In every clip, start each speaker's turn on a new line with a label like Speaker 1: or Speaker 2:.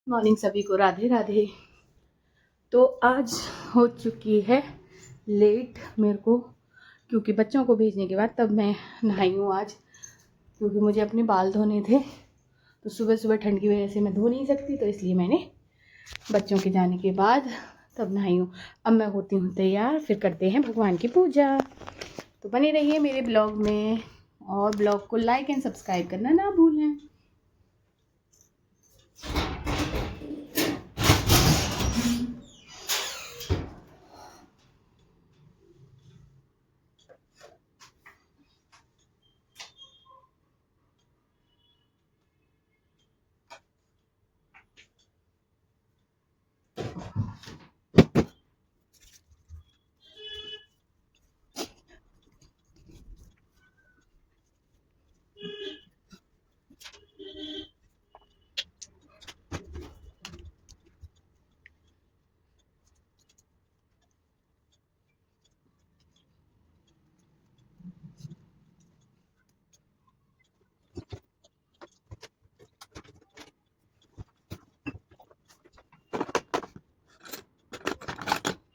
Speaker 1: Morning सभी को, राधे राधे। तो आज हो चुकी है लेट मेरे को, क्योंकि बच्चों को भेजने के बाद तब मैं नहाई हूँ आज, क्योंकि मुझे अपने बाल धोने थे। तो सुबह सुबह ठंड की वजह से मैं धो नहीं सकती, तो इसलिए मैंने बच्चों के जाने के बाद तब नहाई हूँ। अब मैं होती हूँ तैयार, फिर करते हैं भगवान की पूजा। तो बने रहिए मेरे ब्लॉग में, और ब्लॉग को लाइक एंड सब्सक्राइब करना ना भूलें।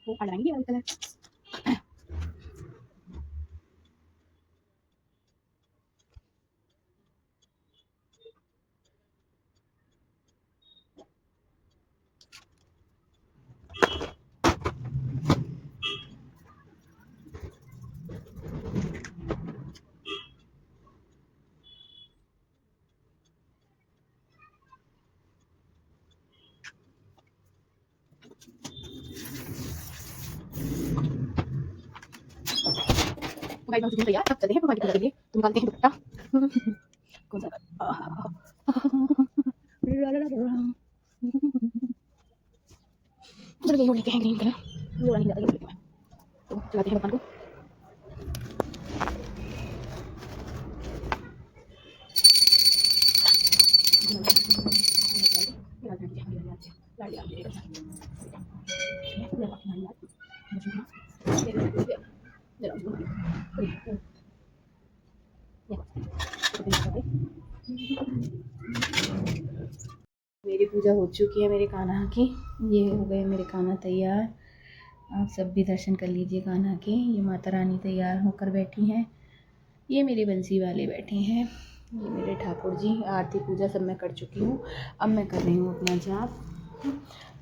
Speaker 1: वो अड़ाएंगे वाइट कलर। भाई बहुत तैयार, अब चलते हैं भगवान की पूजा के लिए। तुम निकालते हैं दुपट्टा। कौन सा? चलो ये लेके हैं ग्रीन कलर, ये वाला नहीं ज्यादा लेके हैं। तो चलाते हैं भगवान को। मेरी पूजा हो चुकी है मेरे कान्हा की। ये हो गए मेरे कान्हा तैयार। आप सब भी दर्शन कर लीजिए कान्हा के। ये माता रानी तैयार होकर बैठी हैं। ये मेरे बंसी वाले बैठे हैं। ये मेरे ठाकुर जी। आरती पूजा सब मैं कर चुकी हूँ। अब मैं कर रही हूँ अपना जाप,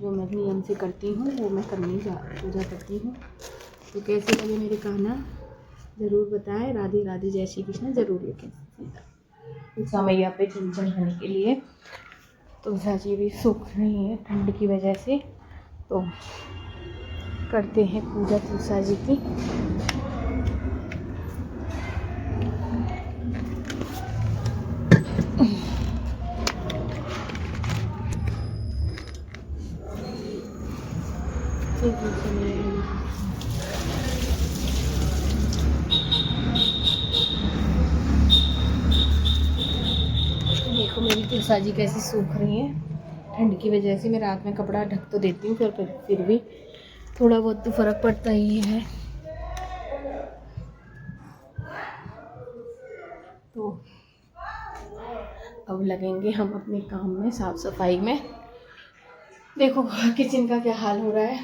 Speaker 1: जो मैं नियम से करती हूँ वो मैं पूजा करती हूँ। तो कैसे लगे मेरे कान्हा ज़रूर बताएं। राधे राधे, जय श्री कृष्ण ज़रूर लिखें। समैया पे चूल चढ़ाने के लिए तुलसा जी भी सूख रही है ठंड की वजह से, तो करते हैं पूजा तुलसा जी की। देखो मेरी तुलसा जी कैसी सूख रही है ठंड की वजह से। मैं रात में कपड़ा ढक तो देती हूँ, फिर भी थोड़ा बहुत तो फ़र्क पड़ता ही है। तो अब लगेंगे हम अपने काम में, साफ़ सफाई में। देखो किचन का क्या हाल हो रहा है।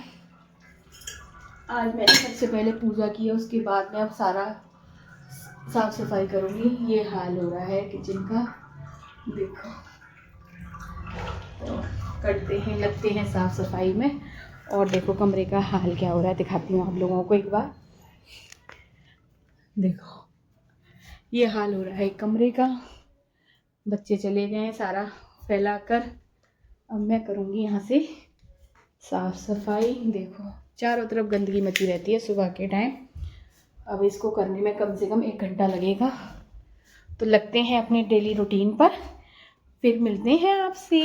Speaker 1: आज मैंने सबसे पहले पूजा की है, उसके बाद में अब सारा साफ़ सफाई करूँगी। ये हाल हो रहा है किचन का, देखो। तो करते हैं, लगते हैं साफ़ सफाई में। और देखो कमरे का हाल क्या हो रहा है, दिखाती हूँ आप लोगों को एक बार। देखो ये हाल हो रहा है कमरे का। बच्चे चले गए हैं सारा फैला कर। अब मैं करूँगी यहाँ से साफ़ सफाई। देखो चारों तरफ गंदगी मची रहती है सुबह के टाइम। अब इसको करने में कम से कम 1 घंटा लगेगा। तो लगते हैं अपने डेली रूटीन पर, फिर मिलते हैं आपसे।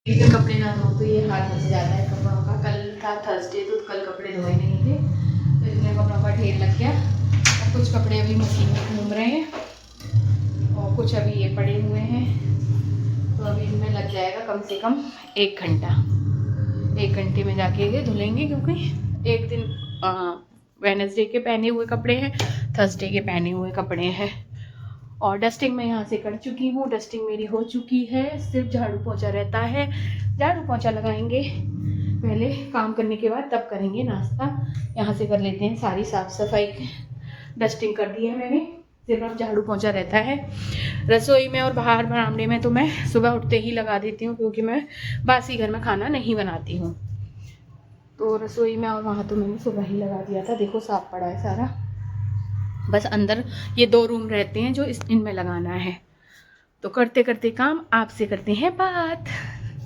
Speaker 1: इधर कपड़े ना धो तो ये हाल मच जाता है कपड़ों का। कल था थर्सडे, तो कल कपड़े धोए नहीं थे, तो इतने कपड़ों का ढेर लग गया। और कुछ कपड़े अभी मशीन में घूम रहे हैं और कुछ अभी ये पड़े हुए हैं। तो अभी इनमें लग जाएगा कम से कम 1 घंटा। 1 घंटे में जाके ये धुलेंगे, क्योंकि एक दिन वेडनेसडे के पहने हुए कपड़े हैं, थर्सडे के पहने हुए कपड़े हैं, और डस्टिंग मैं यहाँ से कर चुकी हूँ, डस्टिंग मेरी हो चुकी है, सिर्फ झाड़ू पोंछा रहता है। झाड़ू पोंछा लगाएंगे पहले काम करने के बाद, तब करेंगे नाश्ता। यहाँ से कर लेते हैं सारी साफ़ सफाई, डस्टिंग कर दी है मैंने, सिर्फ अब झाड़ू पोंछा रहता है। रसोई में और बाहर बरामदे में तो मैं सुबह उठते ही लगा देती हूँ, क्योंकि मैं बासी घर में खाना नहीं बनाती हूँ। तो रसोई में और वहाँ तो मैंने सुबह ही लगा दिया था। देखो साफ पड़ा है सारा, बस अंदर ये 2 रूम रहते हैं जो इनमें लगाना है। तो करते करते काम आपसे करते हैं बात।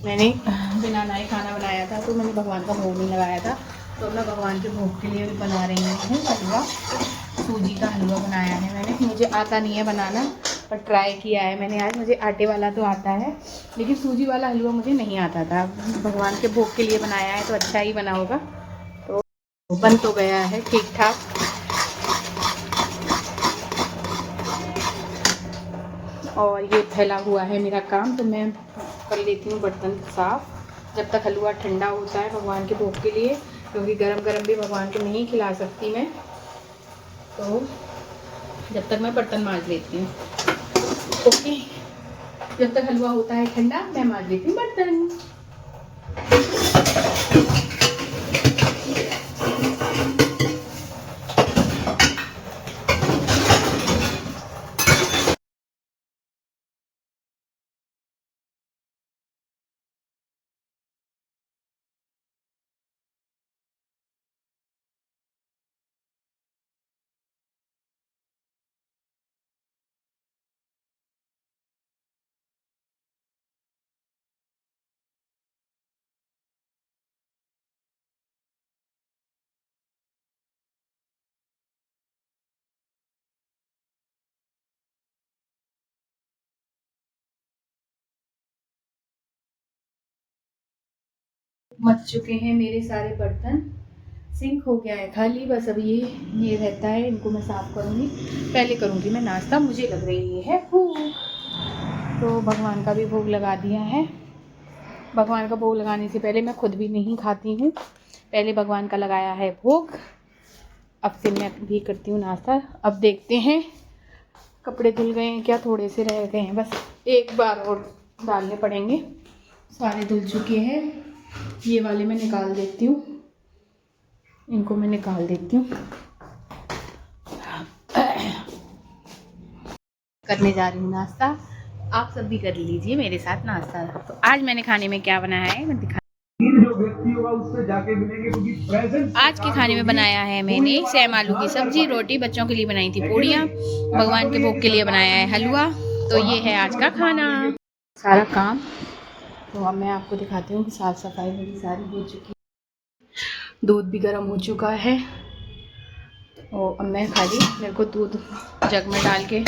Speaker 1: मैंने बिना नहाए खाना बनाया था, तो मैंने भगवान का भोग नहीं लगाया था, तो मैं भगवान के भोग के लिए बना रही हूँ हलवा। सूजी का हलवा बनाया है मैंने। मुझे आता नहीं है बनाना, पर ट्राई किया है मैंने आज। मुझे आटे वाला तो आता है, लेकिन सूजी वाला हलवा मुझे नहीं आता था। भगवान के भोग के लिए बनाया है तो अच्छा ही बना होगा। तो बन तो गया है ठीक ठाक। और ये फैला हुआ है मेरा काम, तो मैं कर लेती हूँ बर्तन साफ़ जब तक हलवा ठंडा होता है भगवान के भोग के लिए, क्योंकि गरम गरम भी भगवान को नहीं खिला सकती मैं। तो जब तक मैं बर्तन मांज लेती हूँ। ओके, जब तक हलवा होता है ठंडा, मैं मांज लेती हूँ बर्तन। मच चुके हैं मेरे सारे बर्तन, सिंक हो गया है खाली। बस अब ये रहता है, इनको मैं साफ़ करूँगी। पहले करूँगी मैं नाश्ता, मुझे लग रही है भूख। तो भगवान का भी भोग लगा दिया है। भगवान का भोग लगाने से पहले मैं खुद भी नहीं खाती हूँ, पहले भगवान का लगाया है भोग, अब फिर मैं भी करती हूँ नाश्ता। अब देखते हैं, कपड़े धुल गए हैं क्या, थोड़े से रह गए हैं, बस एक बार और डालने पड़ेंगे। सारे धुल चुके हैं। ये वाले मैं निकाल देती हूँ, इनको मैं निकाल देती हूँ। करने जा रही हूँ नाश्ता, आप सब भी कर लीजिए मेरे साथ नाश्ता। तो आज मैंने खाने में क्या बनाया है मैं दिखा। आज के खाने में बनाया है मैंने सेम आलू की सब्जी, रोटी, बच्चों के लिए बनाई थी पूड़ियाँ, भगवान के भोग के लिए बनाया है हलवा। तो ये है आज का खाना, सारा काम। तो अब मैं आपको दिखाती हूँ कि साफ़ सफाई मेरी सारी हो चुकी है। दूध भी गर्म हो चुका है, और अब मैं खाली मेरे को दूध जग में डाल के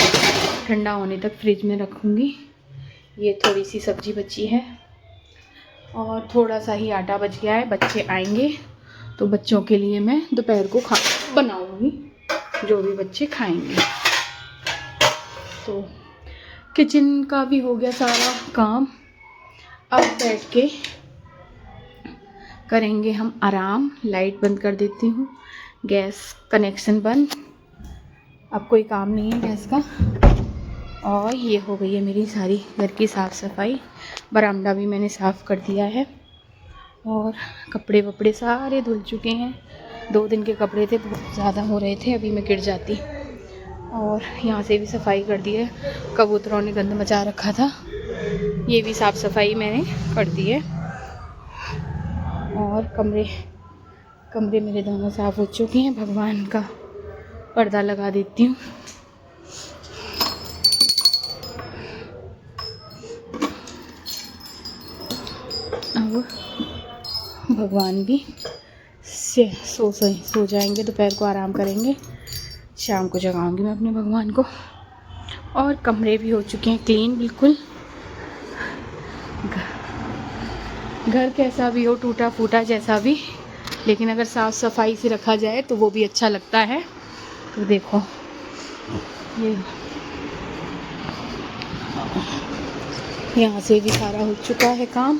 Speaker 1: ठंडा होने तक फ्रिज में रखूँगी। ये थोड़ी सी सब्जी बची है और थोड़ा सा ही आटा बच गया है। बच्चे आएंगे तो बच्चों के लिए मैं दोपहर को बनाऊँगी, जो भी बच्चे खाएंगे। तो किचन का भी हो गया सारा काम। अब बैठ के करेंगे हम आराम। लाइट बंद कर देती हूँ, गैस कनेक्शन बंद, अब कोई काम नहीं है गैस का। और ये हो गई है मेरी सारी घर की साफ़ सफाई। बरामदा भी मैंने साफ़ कर दिया है, और कपड़े वपड़े सारे धुल चुके हैं। 2 दिन के कपड़े थे, बहुत ज़्यादा हो रहे थे, अभी मैं गिर जाती। और यहाँ से भी सफाई कर दी है, कबूतरों ने गंद मचा रखा था, ये भी साफ़ सफाई मैंने कर दी है। और कमरे मेरे दोनों साफ़ हो चुके हैं। भगवान का पर्दा लगा देती हूँ। अब भगवान भी सो जाएंगे, दोपहर को आराम करेंगे, शाम को जगाऊंगी मैं अपने भगवान को। और कमरे भी हो चुके हैं क्लीन बिल्कुल। घर कैसा भी हो, टूटा फूटा जैसा भी, लेकिन अगर साफ़ सफाई से रखा जाए तो वो भी अच्छा लगता है। तो देखो ये यहाँ से भी सारा हो चुका है काम।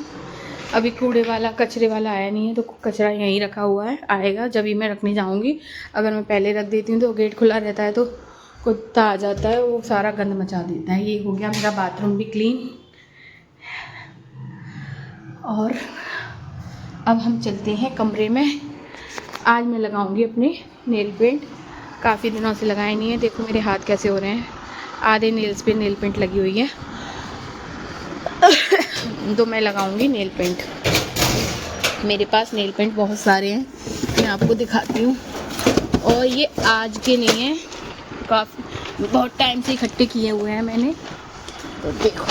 Speaker 1: अभी कूड़े वाला कचरे वाला आया नहीं है, तो कचरा यहीं रखा हुआ है, आएगा जब ही मैं रखने जाऊँगी। अगर मैं पहले रख देती हूँ तो गेट खुला रहता है, तो कुत्ता आ जाता है, वो सारा गंद मचा देता है। ये हो गया मेरा बाथरूम भी क्लीन। और अब हम चलते हैं कमरे में। आज मैं लगाऊंगी अपने नेल पेंट, काफ़ी दिनों से लगाए नहीं है। देखो मेरे हाथ कैसे हो रहे हैं, आधे नेल्स पे नेल पेंट लगी हुई है। तो मैं लगाऊंगी नेल पेंट। मेरे पास नेल पेंट बहुत सारे हैं, मैं आपको दिखाती हूँ। और ये आज के नहीं हैं, काफ़ी बहुत टाइम से इकट्ठे किए हुए हैं मैंने। तो देखो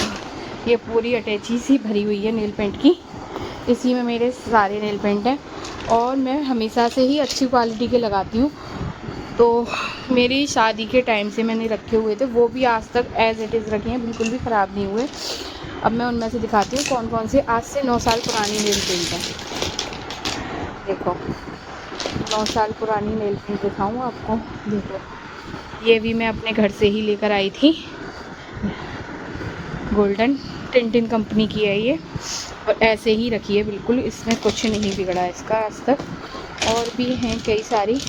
Speaker 1: ये पूरी अटैची सी भरी हुई है नेल पेंट की, इसी में मेरे सारे नेल पेंट हैं। और मैं हमेशा से ही अच्छी क्वालिटी के लगाती हूँ। तो मेरी शादी के टाइम से मैंने रखे हुए थे, वो भी आज तक एज़ इट इज़ रखे हैं, बिल्कुल भी ख़राब नहीं हुए। अब मैं उनमें से दिखाती हूँ कौन कौन से आज से 9 साल पुरानी नेल पेंट है। देखो 9 साल पुरानी नेल पेंट दिखाऊँ आपको। देखो ये भी मैं अपने घर से ही लेकर आई थी, गोल्डन टिंटिन कंपनी की है ये, और ऐसे ही रखी है बिल्कुल, इसमें कुछ नहीं बिगड़ा है इसका आज तक। और भी हैं कई सारी,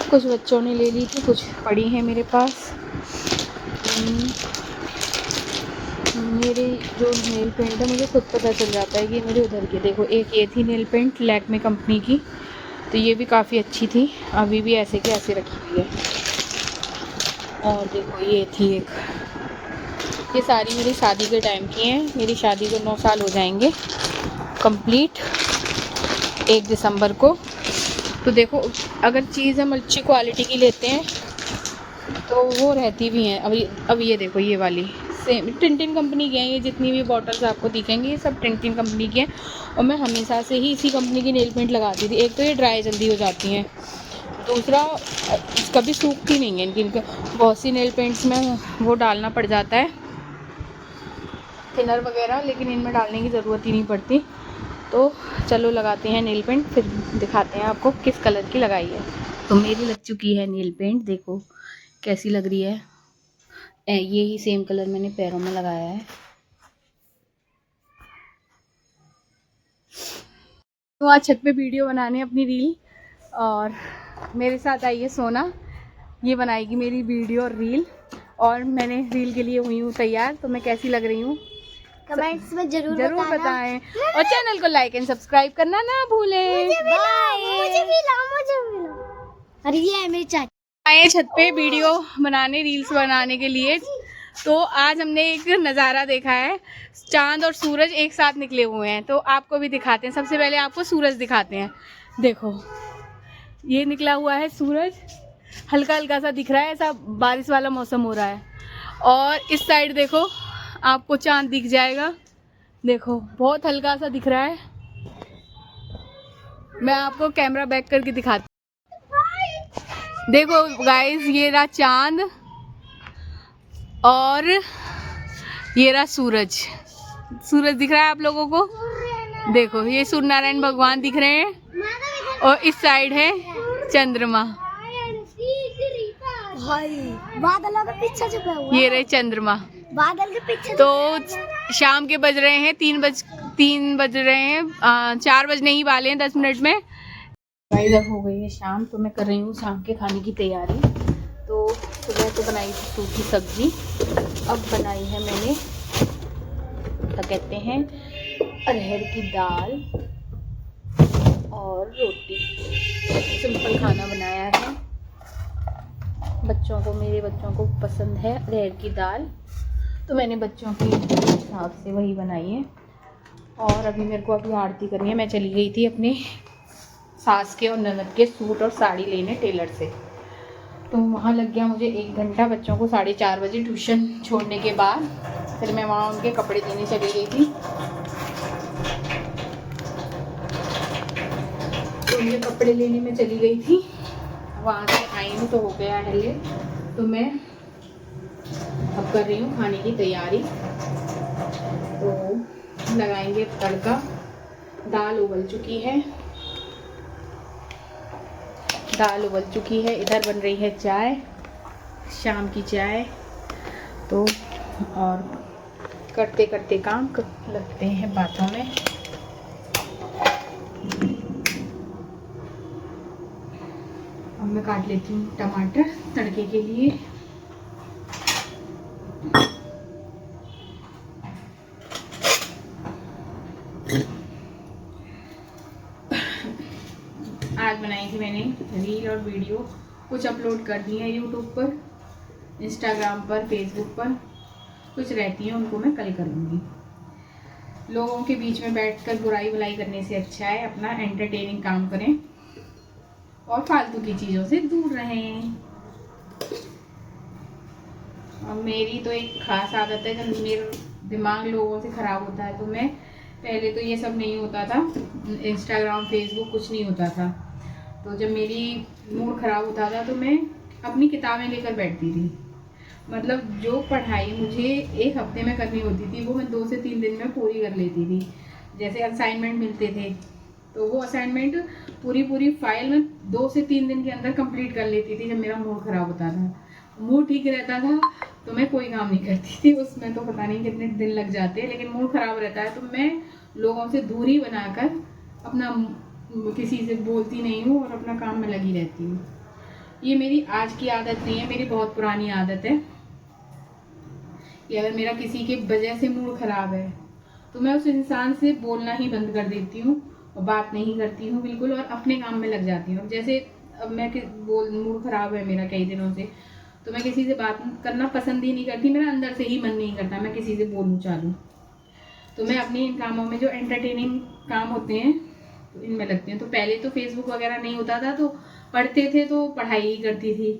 Speaker 1: कुछ बच्चों ने ले ली थी, कुछ पड़ी हैं मेरे पास। मेरे जो नेल पेंट है मुझे खुद पता चल जाता है कि मेरे उधर की। देखो एक ये थी नेल पेंट लैक्मे कंपनी की, तो ये भी काफ़ी अच्छी थी, अभी भी ऐसे की ऐसे रखी हुई है। और देखो ये थी एक, ये सारी मेरी शादी के टाइम की हैं। मेरी शादी को 9 साल हो जाएंगे कंप्लीट 1 दिसंबर को। तो देखो अगर चीज़ हम अच्छी क्वालिटी की लेते हैं तो वो रहती भी हैं। अब ये देखो ये वाली सेम टिंटिन कंपनी की हैं, ये जितनी भी बॉटल्स आपको दिखेंगी ये सब टिंटिन कंपनी की हैं। और मैं हमेशा से ही इसी कंपनी की नेल पेंट लगाती थी। एक तो ये ड्राई जल्दी हो जाती हैं, दूसरा कभी सूखती नहीं है इनकी। बहुत सी नेल पेंट्स में वो डालना पड़ जाता है थिनर वगैरह, लेकिन इनमें डालने की ज़रूरत ही नहीं पड़ती। तो चलो लगाते हैं नेल पेंट, फिर दिखाते हैं आपको किस कलर की लगाई है। तो मेरी लग चुकी है नेल पेंट, देखो कैसी लग रही है। ये ही सेम कलर मैंने पैरों में लगाया है। तो आज छत पे वीडियो बनाने अपनी रील, और मेरे साथ आई है सोना, ये बनाएगी मेरी वीडियो और रील। और मैंने रील के लिए हुई हूँ तैयार। तो मैं कैसी लग रही हूँ
Speaker 2: कमेंट्स में जरूर
Speaker 1: बताएं, और चैनल को लाइक एंड सब्सक्राइब करना ना भूलें।
Speaker 2: मुझे भी लो। अरे ये है मेरी चाची
Speaker 1: आए छत पे वीडियो बनाने, रील्स बनाने के लिए। तो आज हमने एक नज़ारा देखा है, चांद और सूरज एक साथ निकले हुए हैं। तो आपको भी दिखाते हैं, सबसे पहले आपको सूरज दिखाते हैं। देखो ये निकला हुआ है सूरज, हल्का हल्का सा दिख रहा है, ऐसा बारिश वाला मौसम हो रहा है। और इस साइड देखो आपको चांद दिख जाएगा, देखो बहुत हल्का सा दिख रहा है। मैं आपको कैमरा बैक करके दिखाती हूँ। देखो गाइस ये रहा चांद और ये रहा सूरज। सूरज दिख रहा है आप लोगों को, देखो ये सूर्य नारायण भगवान दिख रहे हैं, और इस साइड है चंद्रमा।
Speaker 2: बादलों के पीछे छुपा हुआ है।
Speaker 1: ये रहे चंद्रमा,
Speaker 2: बादल के पीछे।
Speaker 1: तो शाम के बज रहे हैं 3 बज रहे हैं, 4 बजने ही वाले हैं 10 मिनट में। इधर हो गई है शाम, तो मैं कर रही हूँ शाम के खाने की तैयारी। तो सुबह तो बनाई थी सूखी सब्जी, अब बनाई है मैंने क्या कहते हैं अरहर की दाल और रोटी। सिंपल खाना बनाया है, बच्चों को, मेरे बच्चों को पसंद है अरहर की दाल, तो मैंने बच्चों के हिसाब से वही बनाई है। और अभी मेरे को अभी आरती करनी है। मैं चली गई थी अपने सास के और ननद के सूट और साड़ी लेने टेलर से, तो वहाँ लग गया मुझे 1 घंटा। बच्चों को 4:30 बजे ट्यूशन छोड़ने के बाद फिर मैं वहाँ उनके कपड़े देने चली गई थी। तो उनके कपड़े लेने में चली गई थी, वहाँ से आई हूँ तो हो गया है लेट। तो मैं अब कर रही हूँ खाने की तैयारी। तो लगाएंगे तड़का। दाल उबल चुकी है, इधर बन रही है चाय, शाम की चाय। तो और करते करते काम लगते हैं बातों में। अब मैं काट लेती हूँ टमाटर तड़के के लिए। आज बनाई थी मैंने रील और वीडियो, कुछ अपलोड कर दी है यूट्यूब पर, इंस्टाग्राम पर, फेसबुक पर, कुछ रहती हैं उनको मैं कल करूँगी। लोगों के बीच में बैठकर बुराई भलाई करने से अच्छा है अपना एंटरटेनिंग काम करें और फालतू की चीज़ों से दूर रहें। और मेरी तो एक खास आदत है, जब मेरा दिमाग लोगों से ख़राब होता है तो मैं, पहले तो ये सब नहीं होता था, इंस्टाग्राम फेसबुक कुछ नहीं होता था, तो जब मेरी मूड ख़राब होता था तो मैं अपनी किताबें लेकर बैठती थी। मतलब जो पढ़ाई मुझे एक हफ्ते में करनी होती थी वो मैं 2 से 3 दिन में पूरी कर लेती थी। जैसे असाइनमेंट मिलते थे तो वो असाइनमेंट पूरी फाइल में 2 से 3 दिन के अंदर कंप्लीट कर लेती थी। जब मेरा मूड ख़राब होता था, मूड ठीक रहता था तो मैं कोई काम नहीं करती थी, उसमें तो पता नहीं कितने दिन लग जाते, लेकिन मूड ख़राब रहता है तो मैं लोगों से दूरी बनाकर अपना किसी से बोलती नहीं हूँ और अपना काम में लगी रहती हूँ। ये मेरी आज की आदत नहीं है, मेरी बहुत पुरानी आदत है कि अगर मेरा किसी के वजह से मूड ख़राब है तो मैं उस इंसान से बोलना ही बंद कर देती हूँ और बात नहीं करती हूँ बिल्कुल, और अपने काम में लग जाती हूँ। जैसे अब मैं मूड ख़राब है मेरा कई दिनों से, तो मैं किसी से बात करना पसंद ही नहीं करती, मेरा अंदर से ही मन नहीं करता मैं किसी से बोलूँ चालूँ, तो मैं अपने इन कामों में जो एंटरटेनिंग काम होते हैं तो इनमें लगती हूँ। तो पहले तो फेसबुक वगैरह नहीं होता था तो पढ़ते थे तो पढ़ाई ही करती थी,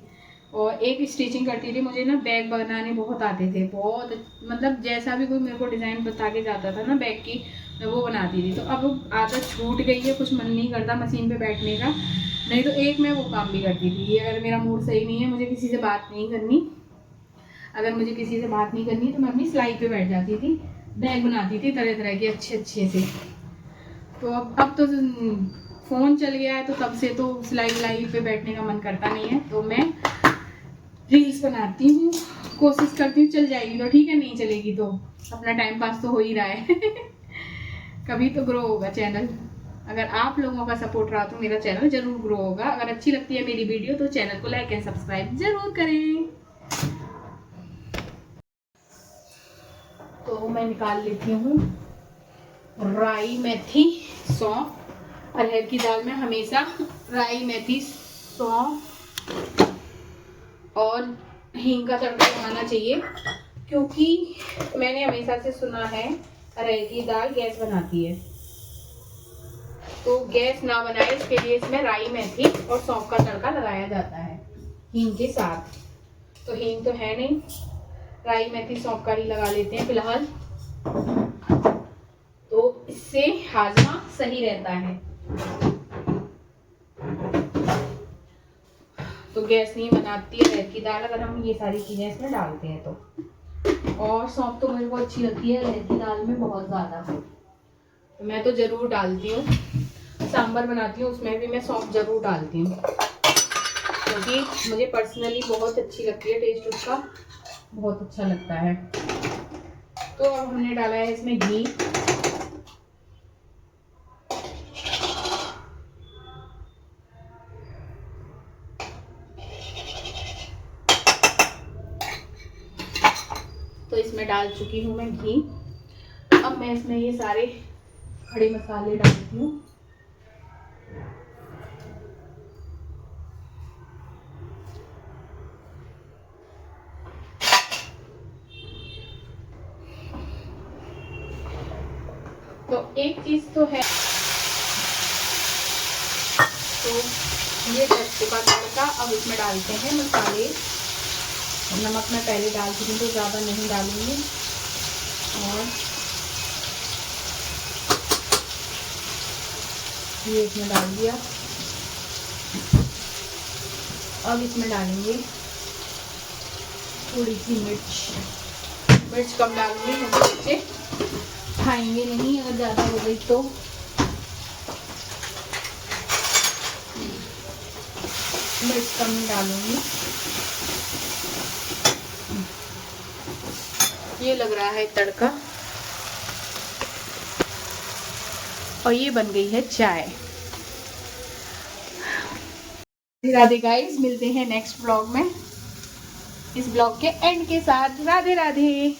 Speaker 1: और एक स्टिचिंग करती थी। मुझे ना बैग बनाने बहुत आते थे, बहुत, मतलब जैसा भी कोई मेरे को डिज़ाइन बता के जाता था ना बैग की, मैं वो बनाती थी। तो अब आदत छूट गई है, कुछ मन नहीं करता मशीन पे बैठने का, नहीं तो एक मैं वो काम भी करती थी। अगर मेरा मूड सही नहीं है, मुझे किसी से बात नहीं करनी, अगर मुझे किसी से बात नहीं करनी तो मैं अपनी सिलाई पे बैठ जाती थी, बैग बनाती थी तरह तरह के अच्छे से। तो अब तो फ़ोन चल गया है तो तब से तो सिलाई पे बैठने का मन करता नहीं है, तो मैं रील्स बनाती हूँ, कोशिश करती हूँ चल जाएगी तो ठीक है, नहीं चलेगी तो अपना टाइम पास तो हो ही रहा है कभी तो ग्रो होगा चैनल। अगर आप लोगों का सपोर्ट रहा तो मेरा चैनल जरूर ग्रो होगा। अगर अच्छी लगती है मेरी वीडियो तो चैनल को लाइक एंड सब्सक्राइब जरूर करें। तो मैं निकाल लेती हूँ राई, मेथी, सौंफ। अरहर की दाल में हमेशा राई, मेथी, सौंफ और हींग का तड़का लगाना चाहिए, क्योंकि मैंने हमेशा से सुना है अरहर की दाल गैस बनाती है, तो गैस ना बनाए इसके लिए इसमें राई, मेथी और सौंफ का तड़का लगाया जाता है हींग के साथ। तो हींग तो है नहीं, राई, मेथी, सौंफ का ही लगा लेते हैं फिलहाल, तो इससे हाजमा सही रहता है। तो गैस नहीं बनाती है अरहर की दाल अगर हम ये सारी चीज़ें इसमें डालते हैं तो। और सौंफ तो मेरे को अच्छी लगती है अरहर की दाल में बहुत ज़्यादा, तो मैं तो ज़रूर डालती हूँ। सांभर बनाती हूँ उसमें भी मैं सौंफ ज़रूर डालती हूँ, क्योंकि मुझे पर्सनली बहुत अच्छी लगती है, टेस्ट उसका बहुत अच्छा लगता है। तो अब हमने डाला है इसमें घी, तो इसमें डाल चुकी हूँ मैं घी। अब मैं इसमें ये सारे खड़े मसाले डालती हूँ। तो एक चीज तो है, तो ये 10 का तड़का। अब इसमें डालते हैं मसाले। नमक मैं पहले डाल चुकी हूँ तो ज़्यादा नहीं डालूंगी, और ये इसमें डाल दिया। अब इसमें डालेंगे थोड़ी सी मिर्च कम डालूंगी क्योंकि बच्चे खाएंगे नहीं अगर ज़्यादा हो गई तो। मिर्च कम डालूंगी। ये लग रहा है तड़का, और ये बन गई है चाय। राधे गाइस, मिलते हैं नेक्स्ट ब्लॉग में, इस ब्लॉग के एंड के साथ। राधे राधे।